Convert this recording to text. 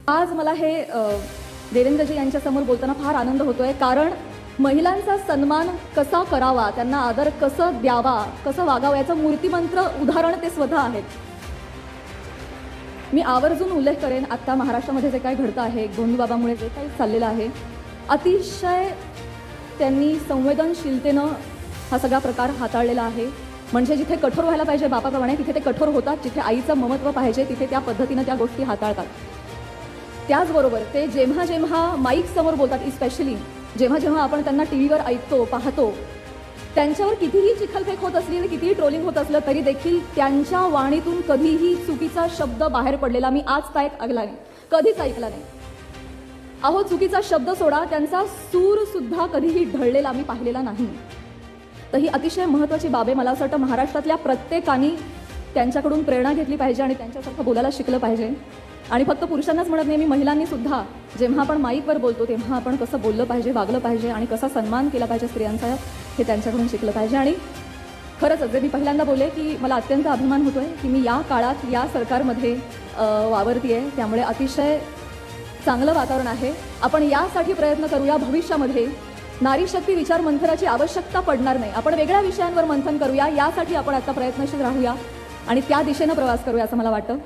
आज मला हे देवेंद्रजी यांच्यासमोर बोलताना फार आनंद होतोय, कारण महिलांचा सन्मान कसा करावा, त्यांना आदर कसं द्यावा, कसं वागावं याचं मूर्तिमंत्र उदाहरण ते स्वतः आहेत. मी आवर्जून उल्लेख करेन आत्ता महाराष्ट्रामध्ये जे काही घडतं आहे, गोंधबाबामुळे जे काही चाललेलं आहे, अतिशय त्यांनी संवेदनशीलतेनं हा सगळा प्रकार हाताळलेला आहे. म्हणजे जिथे कठोर व्हायला पाहिजे बापाप्रमाणे तिथे ते कठोर होतात, जिथे आईचं ममत्व पाहिजे तिथे त्या पद्धतीनं त्या गोष्टी हाताळतात. त्याचबरोबर ते जेव्हा जेव्हा माईक समोर बोलतात, इस्पेशली जेव्हा जेव्हा आपण त्यांना टी व्हीवर ऐकतो पाहतो, त्यांच्यावर कितीही चिखलफेक होत असली आणि कितीही ट्रोलिंग होत असलं तरी देखील त्यांच्या वाणीतून कधीही चुकीचा शब्द बाहेर पडलेला मी आज ताईक ऐकला नाही, कधीच ऐकला नाही. अहो, चुकीचा शब्द सोडा, त्यांचा सूर सुद्धा कधीही ढळलेला मी पाहिलेला नाही. तर ही अतिशय महत्त्वाची बाब आहे. मला असं वाटतं महाराष्ट्रातल्या प्रत्येकाने त्यांच्याकडून प्रेरणा घेतली पाहिजे आणि त्यांच्यासारखं बोलायला शिकलं पाहिजे. आणि फक्त पुरुषांनाच म्हणत नाही, मी महिलांनी सुद्धा जेव्हा आपण माईकवर बोलतो तेव्हा आपण कसं बोललं पाहिजे, वागलं पाहिजे आणि कसा सन्मान केला पाहिजे स्त्रियांचा, हे त्यांच्याकडून शिकलं पाहिजे. आणि खरंच जे मी पहिल्यांदा बोलले की मला अत्यंत अभिमान होतोय की मी या काळात या सरकारमध्ये वावरतीये, त्यामुळे अतिशय चांगलं वातावरण आहे. आपण यासाठी प्रयत्न करूया भविष्यामध्ये नारी शक्ती विचार मंथनाची आवश्यकता पडणार नाही. आपण वेगळ्या विषयांवर मंथन करूया, यासाठी आपण आता प्रयत्नशील राहूया आणि त्या दिशेनं प्रवास करूया असं मला वाटतं.